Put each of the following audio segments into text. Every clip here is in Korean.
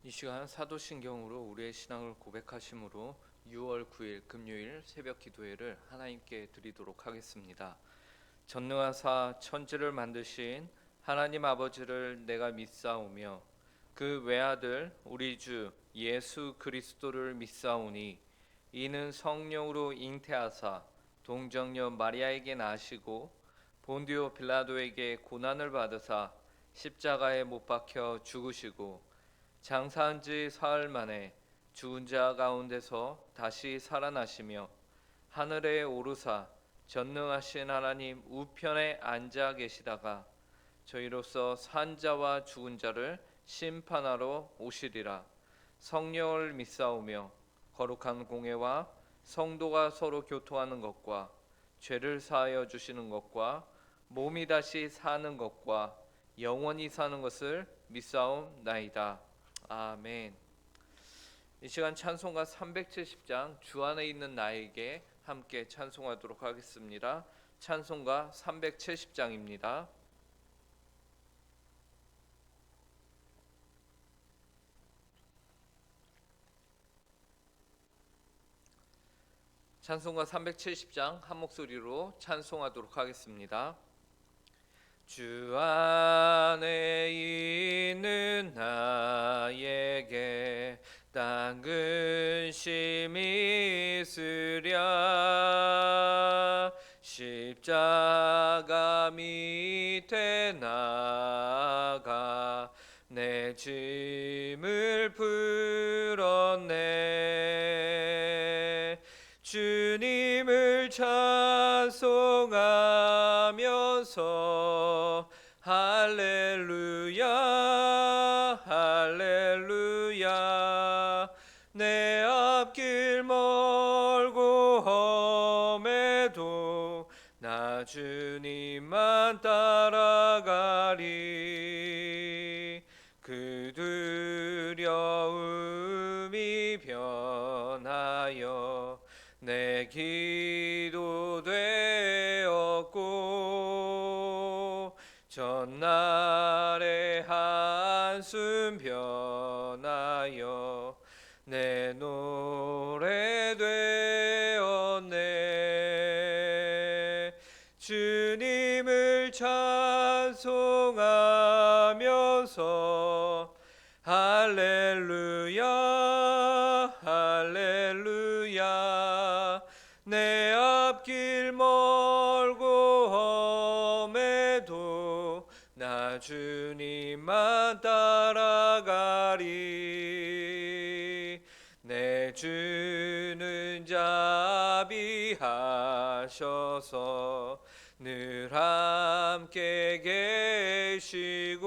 이 시간 사도신경으로 우리의 신앙을 고백하심으로 6월 9일 금요일 새벽 기도회를 하나님께 드리도록 하겠습니다. 전능하사 천지를 만드신 하나님 아버지를 내가 믿사오며 그 외아들 우리 주 예수 그리스도를 믿사오니 이는 성령으로 잉태하사 동정녀 마리아에게 나시고 본디오 빌라도에게 고난을 받으사 십자가에 못 박혀 죽으시고 장사한 지 사흘 만에 죽은 자 가운데서 다시 살아나시며 하늘에 오르사 전능하신 하나님 우편에 앉아 계시다가 저희로서 산 자와 죽은 자를 심판하러 오시리라. 성령을 믿사오며 거룩한 공회와 성도가 서로 교통하는 것과 죄를 사하여 주시는 것과 몸이 다시 사는 것과 영원히 사는 것을 믿사옵나이다. 아멘. 이 시간 찬송가 370장 주 안에 있는 나에게 함께 찬송하도록 하겠습니다. 찬송가 370장입니다. 찬송가 370장 한 목소리로 찬송하도록 하겠습니다. 주 안에 있는 나에게 딴 근심이 있으랴 십자가 밑에 나가 내 짐을 풀었네. 주님을 찬송하면서 할렐루야 할렐루야 내 앞길 멀고 험해도 나 주님만 따라가리. 그 두려움이 변하여 내 기도 되었고 전날의 한숨 변하여 내 노래 되었네. 주님을 찬송하면서 할렐루야 할렐루야 내 앞길 멀고 험해도 나 주님만 따라가리. 내 주는 자비하셔서 늘 함께 계시고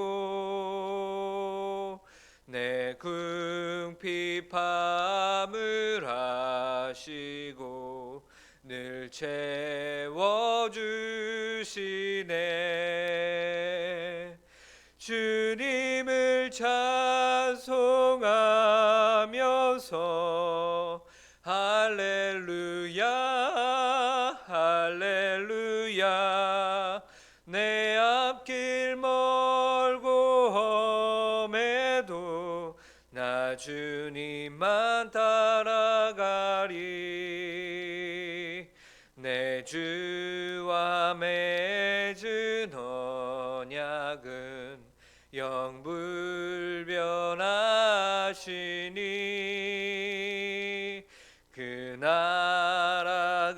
내 궁핍함을 아시고 늘 채워주시네. 주님을 찬송하면서 할렐루야 할렐루야 내 앞길 멀고 험해도 나 주님만 따라가리. 내 주와 맺은 언약은 영불변하시니 그 나라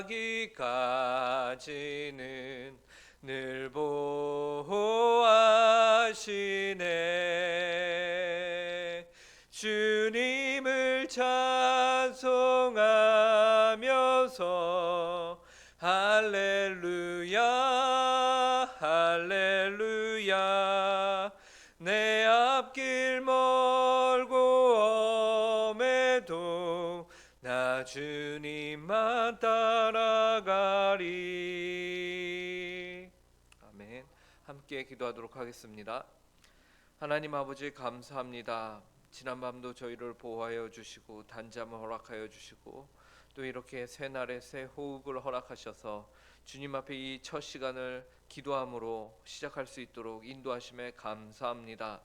가기까지는 늘 보호하시네. 주님을 찬송하면서 할렐루야 할렐루야 내 앞길 멀고 험해도 나 주님만 따라가리. 아멘. 함께 기도하도록 하겠습니다. 하나님 아버지 감사합니다. 지난밤도 저희를 보호하여 주시고 단잠을 허락하여 주시고 또 이렇게 새 날에 새 호흡을 허락하셔서 주님 앞에 이 첫 시간을 기도함으로 시작할 수 있도록 인도하심에 감사합니다.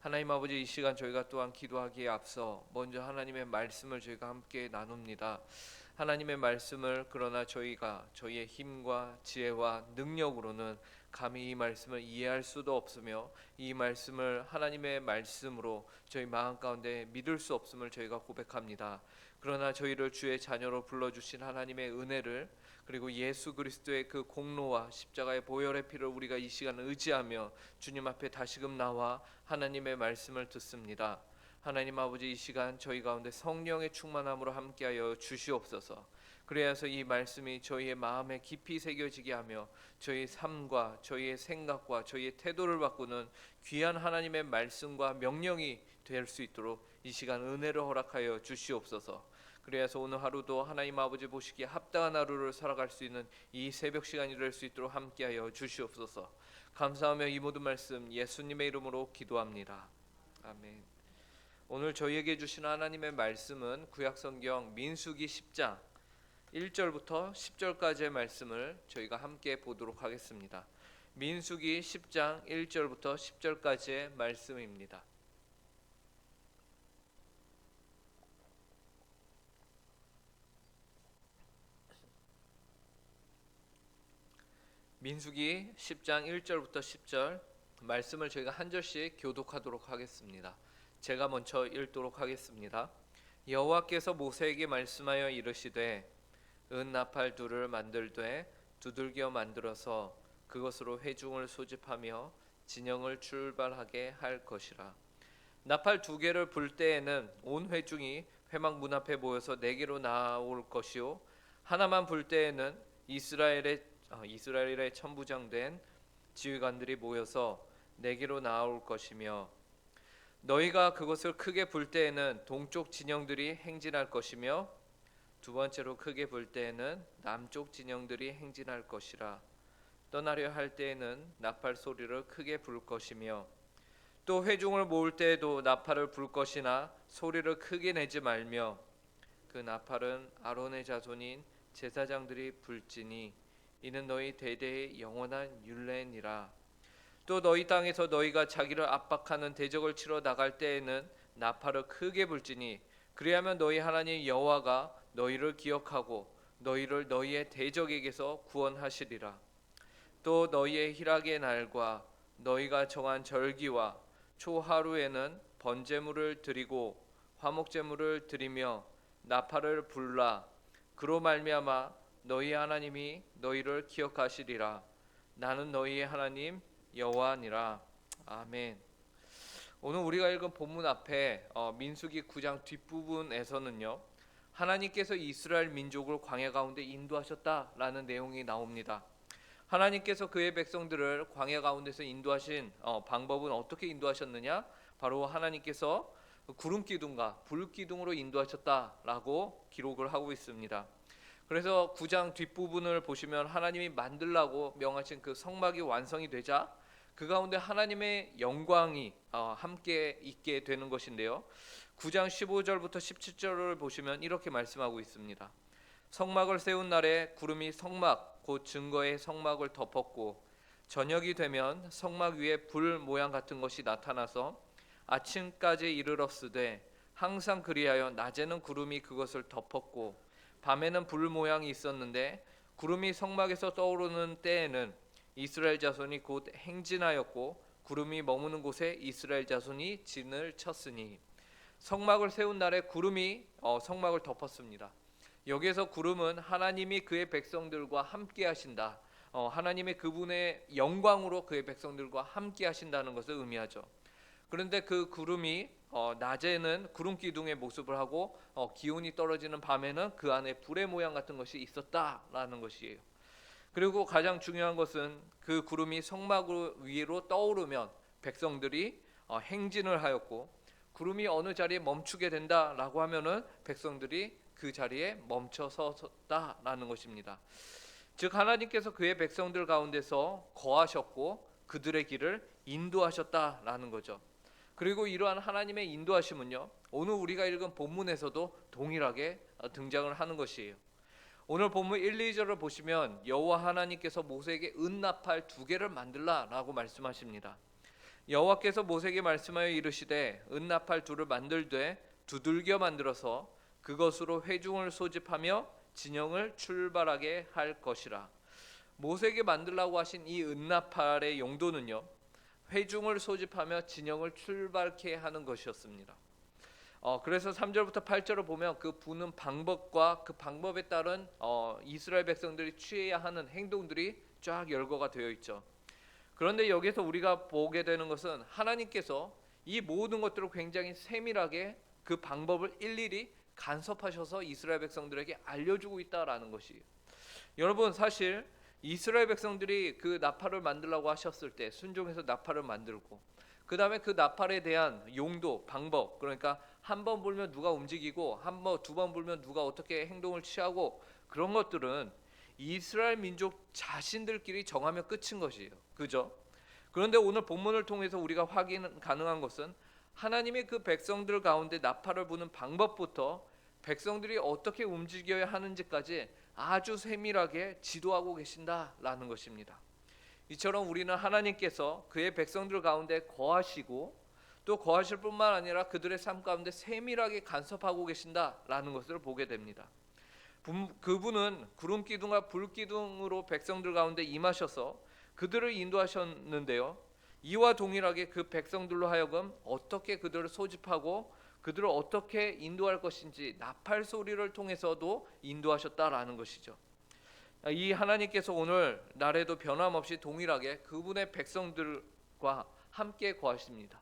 하나님 아버지, 이 시간 저희가 또한 기도하기에 앞서 먼저 하나님의 말씀을 저희가 함께 나눕니다. 하나님의 말씀을 그러나 저희가 저희의 힘과 지혜와 능력으로는 감히 이 말씀을 이해할 수도 없으며 이 말씀을 하나님의 말씀으로 저희 마음 가운데 믿을 수 없음을 저희가 고백합니다. 그러나 저희를 주의 자녀로 불러주신 하나님의 은혜를, 그리고 예수 그리스도의 그 공로와 십자가의 보혈의 피를 우리가 이 시간 의지하며 주님 앞에 다시금 나와 하나님의 말씀을 듣습니다. 하나님 아버지, 이 시간 저희 가운데 성령의 충만함으로 함께하여 주시옵소서. 그래야서 이 말씀이 저희의 마음에 깊이 새겨지게 하며 저희의 삶과 저희의 생각과 저희의 태도를 바꾸는 귀한 하나님의 말씀과 명령이 될 수 있도록 이 시간 은혜를 허락하여 주시옵소서. 그래서 오늘 하루도 하나님 아버지 보시기에 합당한 하루를 살아갈 수 있는 이 새벽 시간이 될 수 있도록 함께하여 주시옵소서. 감사하며 이 모든 말씀 예수님의 이름으로 기도합니다. 아멘. 오늘 저희에게 주신 하나님의 말씀은 구약성경 민수기 10장 1절부터 10절까지의 말씀을 저희가 함께 보도록 하겠습니다. 민수기 10장 1절부터 10절까지의 말씀입니다. 민수기 10장 1절부터 10절 말씀을 저희가 한 절씩 교독하도록 하겠습니다. 제가 먼저 읽도록 하겠습니다. 여호와께서 모세에게 말씀하여 이르시되 은 나팔 둘을 만들되 두들겨 만들어서 그것으로 회중을 소집하며 진영을 출발하게 할 것이라. 나팔 두 개를 불 때에는 온 회중이 회막 문 앞에 모여서 네개로 나올 것이요 하나만 불 때에는 이스라엘의 천부장된 지휘관들이 모여서 네개로 나올 것이며 너희가 그것을 크게 불 때에는 동쪽 진영들이 행진할 것이며 두 번째로 크게 불 때에는 남쪽 진영들이 행진할 것이라. 떠나려 할 때에는 나팔 소리를 크게 불 것이며 또 회중을 모을 때에도 나팔을 불 것이나 소리를 크게 내지 말며 그 나팔은 아론의 자손인 제사장들이 불지니 이는 너희 대대의 영원한 율례니라. 또 너희 땅에서 너희가 자기를 압박하는 대적을 치러 나갈 때에는 나팔을 크게 불지니 그리하면 너희 하나님 여호와가 너희를 기억하고 너희를 너희의 대적에게서 구원하시리라. 또 너희의 희락의 날과 너희가 정한 절기와 초하루에는 번제물을 드리고 화목제물을 드리며 나팔을 불라. 그로 말미암아 너희 하나님이 너희를 기억하시리라. 나는 너희의 하나님 여호와니라. 아멘. 오늘 우리가 읽은 본문 앞에 민수기 9장 뒷부분에서는요, 하나님께서 이스라엘 민족을 광야 가운데 인도하셨다라는 내용이 나옵니다. 하나님께서 그의 백성들을 광야 가운데서 인도하신 방법은 어떻게 인도하셨느냐? 바로 하나님께서 구름 기둥과 불 기둥으로 인도하셨다라고 기록을 하고 있습니다. 그래서 9장 뒷부분을 보시면 하나님이 만들라고 명하신 그 성막이 완성이 되자 그 가운데 하나님의 영광이 함께 있게 되는 것인데요. 9장 15절부터 17절을 보시면 이렇게 말씀하고 있습니다. 성막을 세운 날에 구름이 성막 곧 증거의 성막을 덮었고 저녁이 되면 성막 위에 불 모양 같은 것이 나타나서 아침까지 이르렀으되 항상 그리하여 낮에는 구름이 그것을 덮었고 밤에는 불 모양이 있었는데 구름이 성막에서 떠오르는 때에는 이스라엘 자손이 곧 행진하였고 구름이 머무는 곳에 이스라엘 자손이 진을 쳤으니 성막을 세운 날에 구름이 성막을 덮었습니다. 여기에서 구름은 하나님이 그의 백성들과 함께 하신다. 하나님의 그분의 영광으로 그의 백성들과 함께 하신다는 것을 의미하죠. 그런데 그 구름이 낮에는 구름 기둥의 모습을 하고 기온이 떨어지는 밤에는 그 안에 불의 모양 같은 것이 있었다라는 것이에요. 그리고 가장 중요한 것은 그 구름이 성막 위로 떠오르면 백성들이 행진을 하였고 구름이 어느 자리에 멈추게 된다라고 하면은 백성들이 그 자리에 멈춰 섰다라는 것입니다. 즉 하나님께서 그의 백성들 가운데서 거하셨고 그들의 길을 인도하셨다라는 거죠. 그리고 이러한 하나님의 인도하심은요, 오늘 우리가 읽은 본문에서도 동일하게 등장을 하는 것이에요. 오늘 본문 1, 2절을 보시면 여호와 하나님께서 모세에게 은나팔 2개를 만들라라고 말씀하십니다. 여호와께서 모세에게 말씀하여 이르시되 은나팔 둘을 만들되 두들겨 만들어서 그것으로 회중을 소집하며 진영을 출발하게 할 것이라. 모세에게 만들라고 하신 이 은나팔의 용도는요, 회중을 소집하며 진영을 출발케 하는 것이었습니다. 그래서 3절부터 8절을 보면 그 부는 방법과 그 방법에 따른 이스라엘 백성들이 취해야 하는 행동들이 쫙 열거가 되어 있죠. 그런데 여기서 우리가 보게 되는 것은 하나님께서 이 모든 것들을 굉장히 세밀하게 그 방법을 일일이 간섭하셔서 이스라엘 백성들에게 알려주고 있다라는 것이에요. 여러분, 사실 이스라엘 백성들이 그 나팔을 만들라고 하셨을 때 순종해서 나팔을 만들고, 그 다음에 그 나팔에 대한 용도, 방법, 그러니까 한 번 불면 누가 움직이고 한 번, 두 번 불면 누가 어떻게 행동을 취하고, 그런 것들은 이스라엘 민족 자신들끼리 정하면 끝인 것이에요. 그죠? 그런데 오늘 본문을 통해서 우리가 확인 가능한 것은 하나님의 그 백성들 가운데 나팔을 부는 방법부터 백성들이 어떻게 움직여야 하는지까지 아주 세밀하게 지도하고 계신다라는 것입니다. 이처럼 우리는 하나님께서 그의 백성들 가운데 거하시고 또 거하실 뿐만 아니라 그들의 삶 가운데 세밀하게 간섭하고 계신다라는 것을 보게 됩니다. 그분은 구름 기둥과 불 기둥으로 백성들 가운데 임하셔서 그들을 인도하셨는데요, 이와 동일하게 그 백성들로 하여금 어떻게 그들을 소집하고 그들을 어떻게 인도할 것인지 나팔 소리를 통해서도 인도하셨다라는 것이죠. 이 하나님께서 오늘 날에도 변함없이 동일하게 그분의 백성들과 함께 거하십니다.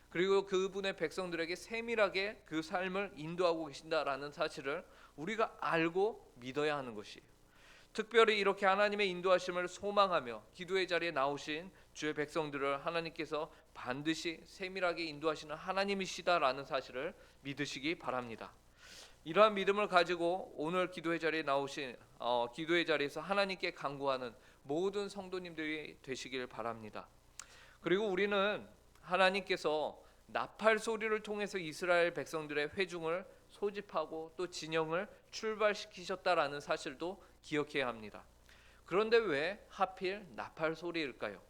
그리고 그분의 백성들에게 세밀하게 그 삶을 인도하고 계신다라는 사실을 우리가 알고 믿어야 하는 것이에요. 특별히 이렇게 하나님의 인도하심을 소망하며 기도의 자리에 나오신 주의 백성들을 하나님께서 반드시 세밀하게 인도하시는 하나님이시다라는 사실을 믿으시기 바랍니다. 이러한 믿음을 가지고 오늘 기도의 자리에 나오신 기도의 자리에서 하나님께 간구하는 모든 성도님들이 되시길 바랍니다. 그리고 우리는 하나님께서 나팔 소리를 통해서 이스라엘 백성들의 회중을 소집하고 또 진영을 출발시키셨다라는 사실도 기억해야 합니다. 그런데 왜 하필 나팔 소리일까요?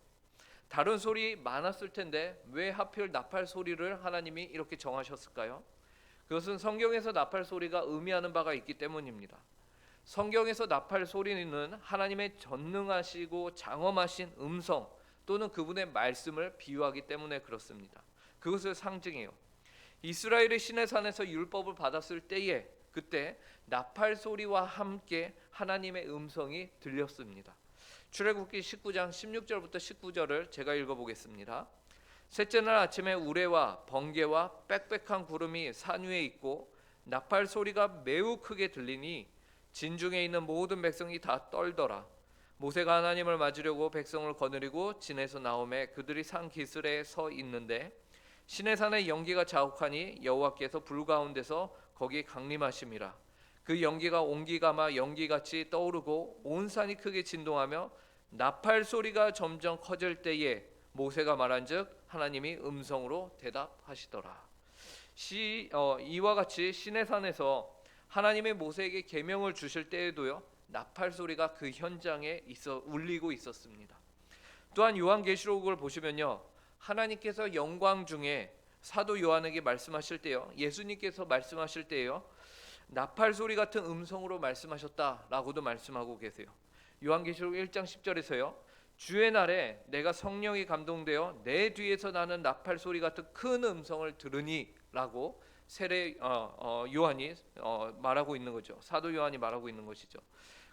다른 소리 많았을 텐데 왜 하필 나팔 소리를 하나님이 이렇게 정하셨을까요? 그것은 성경에서 나팔 소리가 의미하는 바가 있기 때문입니다. 성경에서 나팔 소리는 하나님의 전능하시고 장엄하신 음성 또는 그분의 말씀을 비유하기 때문에 그렇습니다. 그것을 상징해요. 이스라엘이 시내산에서 율법을 받았을 때에 그때 나팔 소리와 함께 하나님의 음성이 들렸습니다. 출애굽기 19장 16절부터 19절을 제가 읽어보겠습니다. 셋째 날 아침에 우레와 번개와 빽빽한 구름이 산 위에 있고 나팔 소리가 매우 크게 들리니 진중에 있는 모든 백성이 다 떨더라. 모세가 하나님을 맞으려고 백성을 거느리고 진에서 나오매 그들이 산 기슭에 서 있는데 시내산의 연기가 자욱하니 여호와께서 불 가운데서 거기 강림하심이라. 그 연기가 온기가마 연기같이 떠오르고 온 산이 크게 진동하며 나팔 소리가 점점 커질 때에 모세가 말한즉 하나님이 음성으로 대답하시더라. 이와 같이 시내산에서 하나님의 모세에게 계명을 주실 때에도요, 나팔 소리가 그 현장에 울리고 있었습니다. 또한 요한계시록을 보시면요, 하나님께서 영광 중에 사도 요한에게 말씀하실 때요, 예수님께서 말씀하실 때요, 나팔 소리 같은 음성으로 말씀하셨다라고도 말씀하고 계세요. 요한계시록 1장 10절에서요, 주의 날에 내가 성령이 감동되어 내 뒤에서 나는 나팔 소리 같은 큰 음성을 들으니라고 세례 요한이 말하고 있는 거죠. 사도 요한이 말하고 있는 것이죠.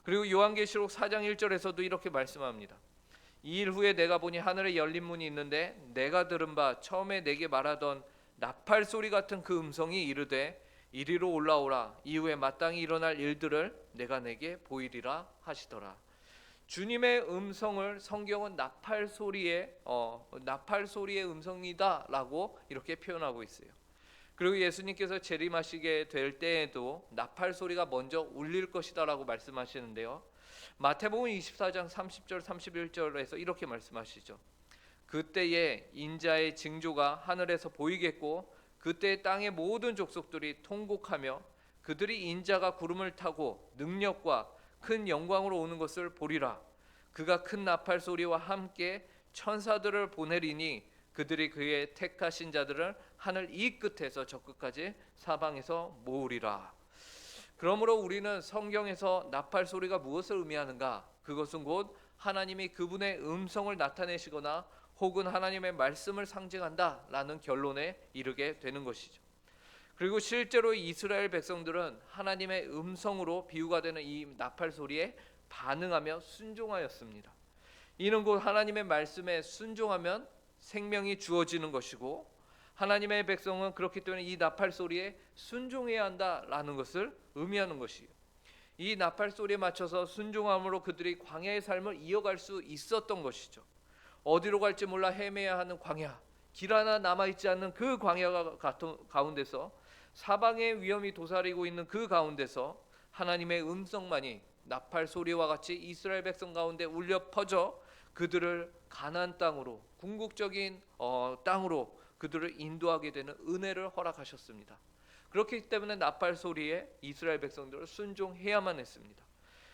그리고 요한계시록 4장 1절에서도 이렇게 말씀합니다. 이 일 후에 내가 보니 하늘에 열린 문이 있는데 내가 들은 바 처음에 내게 말하던 나팔 소리 같은 그 음성이 이르되 이리로 올라오라. 이후에 마땅히 일어날 일들을 내가 내게 보이리라 하시더라. 주님의 음성을 성경은 나팔 소리의 음성이다라고 이렇게 표현하고 있어요. 그리고 예수님께서 재림하시게 될 때에도 나팔 소리가 먼저 울릴 것이다라고 말씀하시는데요. 마태복음 24장 30절 31절에서 이렇게 말씀하시죠. 그때에 인자의 징조가 하늘에서 보이겠고 그때 땅의 모든 족속들이 통곡하며 그들이 인자가 구름을 타고 능력과 큰 영광으로 오는 것을 보리라. 그가 큰 나팔 소리와 함께 천사들을 보내리니 그들이 그의 택하신 자들을 하늘 이 끝에서 저 끝까지 사방에서 모으리라. 그러므로 우리는 성경에서 나팔 소리가 무엇을 의미하는가? 그것은 곧 하나님이 그분의 음성을 나타내시거나 혹은 하나님의 말씀을 상징한다라는 결론에 이르게 되는 것이죠. 그리고 실제로 이스라엘 백성들은 하나님의 음성으로 비유가 되는 이 나팔 소리에 반응하며 순종하였습니다. 이는 곧 하나님의 말씀에 순종하면 생명이 주어지는 것이고, 하나님의 백성은 그렇기 때문에 이 나팔 소리에 순종해야 한다라는 것을 의미하는 것이에요. 이 나팔 소리에 맞춰서 순종함으로 그들이 광야의 삶을 이어갈 수 있었던 것이죠. 어디로 갈지 몰라 헤매야 하는 광야, 길 하나 남아있지 않는 그 광야 가운데서, 사방의 위험이 도사리고 있는 그 가운데서 하나님의 음성만이 나팔 소리와 같이 이스라엘 백성 가운데 울려 퍼져 그들을 가나안 땅으로, 궁극적인 땅으로 그들을 인도하게 되는 은혜를 허락하셨습니다. 그렇기 때문에 나팔 소리에 이스라엘 백성들을 순종해야만 했습니다.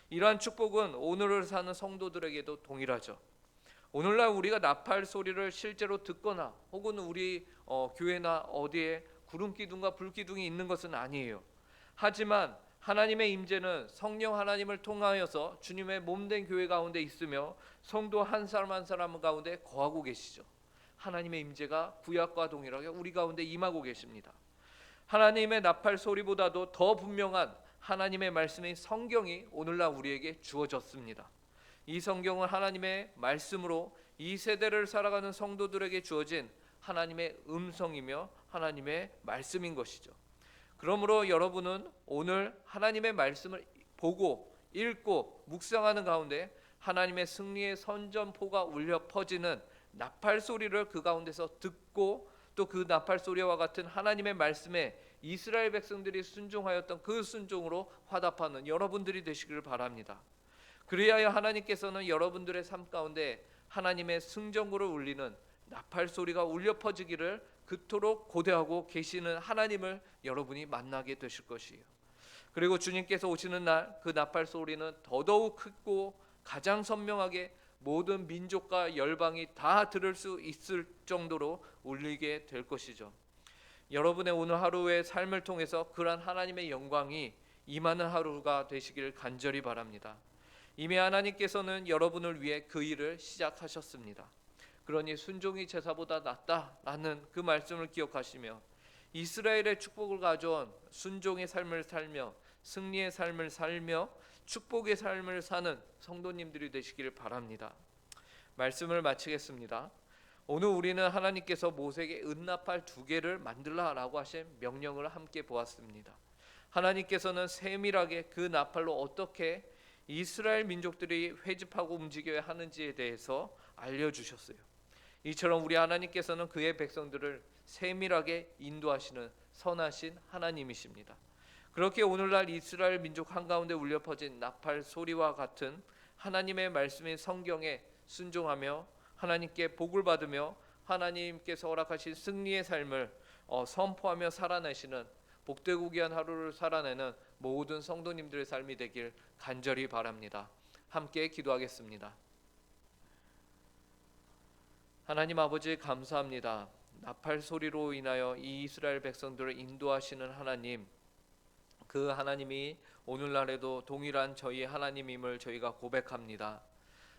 이러한 축복은 오늘을 사는 성도들에게도 동일하죠. 오늘날 우리가 나팔 소리를 실제로 듣거나 혹은 우리 교회나 어디에 구름기둥과 불기둥이 있는 것은 아니에요. 하지만 하나님의 임재는 성령 하나님을 통하여서 주님의 몸된 교회 가운데 있으며 성도 한 사람 한 사람 가운데 거하고 계시죠. 하나님의 임재가 구약과 동일하게 우리 가운데 임하고 계십니다. 하나님의 나팔 소리보다도 더 분명한 하나님의 말씀인 성경이 오늘날 우리에게 주어졌습니다. 이 성경은 하나님의 말씀으로 이 세대를 살아가는 성도들에게 주어진 하나님의 음성이며 하나님의 말씀인 것이죠. 그러므로 여러분은 오늘 하나님의 말씀을 보고 읽고 묵상하는 가운데 하나님의 승리의 선전포가 울려 퍼지는 나팔 소리를 그 가운데서 듣고, 또 그 나팔 소리와 같은 하나님의 말씀에 이스라엘 백성들이 순종하였던 그 순종으로 화답하는 여러분들이 되시기를 바랍니다. 그리하여 하나님께서는 여러분들의 삶 가운데 하나님의 승전구를 울리는 나팔 소리가 울려 퍼지기를 그토록 고대하고 계시는 하나님을 여러분이 만나게 되실 것이에요. 그리고 주님께서 오시는 날 그 나팔 소리는 더더욱 크고 가장 선명하게 모든 민족과 열방이 다 들을 수 있을 정도로 울리게 될 것이죠. 여러분의 오늘 하루의 삶을 통해서 그러한 하나님의 영광이 임하는 하루가 되시기를 간절히 바랍니다. 이미 하나님께서는 여러분을 위해 그 일을 시작하셨습니다. 그러니 순종이 제사보다 낫다라는 그 말씀을 기억하시며 이스라엘의 축복을 가져온 순종의 삶을 살며 승리의 삶을 살며 축복의 삶을 사는 성도님들이 되시기를 바랍니다. 말씀을 마치겠습니다. 오늘 우리는 하나님께서 모세에게 은나팔 2개를 만들라라고 하신 명령을 함께 보았습니다. 하나님께서는 세밀하게 그 나팔로 어떻게 이스라엘 민족들이 회집하고 움직여야 하는지에 대해서 알려주셨어요. 이처럼 우리 하나님께서는 그의 백성들을 세밀하게 인도하시는 선하신 하나님이십니다. 그렇게 오늘날 이스라엘 민족 한가운데 울려 퍼진 나팔 소리와 같은 하나님의 말씀인 성경에 순종하며 하나님께 복을 받으며 하나님께서 허락하신 승리의 삶을 선포하며 살아내시는 복되고 귀한 하루를 살아내는 모든 성도님들의 삶이 되길 간절히 바랍니다. 함께 기도하겠습니다. 하나님 아버지 감사합니다. 나팔 소리로 인하여 이 이스라엘 백성들을 인도하시는 하나님, 그 하나님이 오늘날에도 동일한 저희 하나님임을 저희가 고백합니다.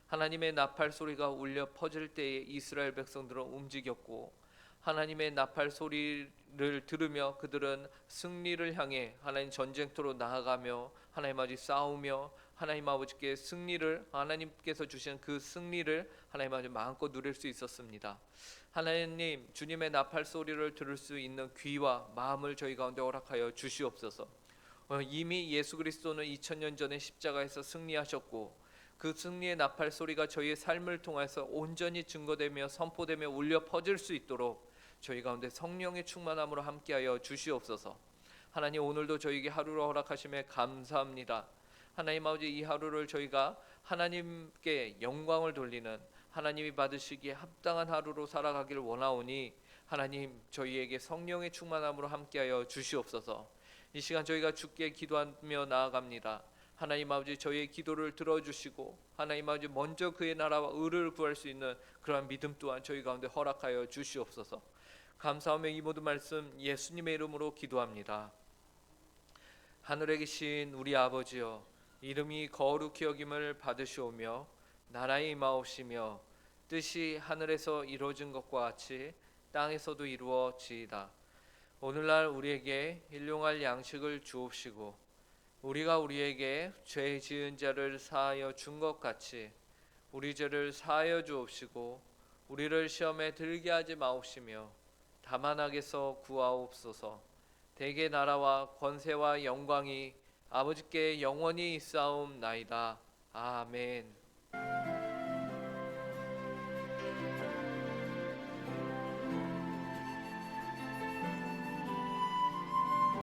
하나님의 나팔 소리가 울려 퍼질 때에 이스라엘 백성들은 움직였고, 하나님의 나팔 소리를 들으며 그들은 승리를 향해 하나님 전쟁터로 나아가며 하나님 아버지 싸우며 하나님 아버지께 승리를, 하나님께서 주신 그 승리를 하나님 아버지 마음껏 누릴 수 있었습니다. 하나님, 주님의 나팔 소리를 들을 수 있는 귀와 마음을 저희 가운데 허락하여 주시옵소서. 이미 예수 그리스도는 2000년 전에 십자가에서 승리하셨고, 그 승리의 나팔 소리가 저희의 삶을 통해서 온전히 증거되며 선포되며 울려 퍼질 수 있도록 저희 가운데 성령의 충만함으로 함께하여 주시옵소서. 하나님, 오늘도 저희에게 하루를 허락하심에 감사합니다. 하나님 아버지, 이 하루를 저희가 하나님께 영광을 돌리는, 하나님이 받으시기에 합당한 하루로 살아가기를 원하오니 하나님, 저희에게 성령의 충만함으로 함께하여 주시옵소서. 이 시간 저희가 주께 기도하며 나아갑니다. 하나님 아버지 저희의 기도를 들어주시고 하나님 아버지 먼저 그의 나라와 의를 구할 수 있는 그러한 믿음 또한 저희 가운데 허락하여 주시옵소서. 감사하며 이 모든 말씀 예수님의 이름으로 기도합니다. 하늘에 계신 우리 아버지여, 이름이 거룩히 여김을 받으시오며 나라의 임하옵시며 뜻이 하늘에서 이루어진 것과 같이 땅에서도 이루어지이다. 오늘날 우리에게 일용할 양식을 주옵시고 우리가 우리에게 죄 지은 자를 사하여 준 것 같이 우리 죄를 사하여 주옵시고 우리를 시험에 들게 하지 마옵시며 다만 악에서 구하옵소서. 대개 나라와 권세와 영광이 아버지께 영원히 있사옵나이다. 아멘.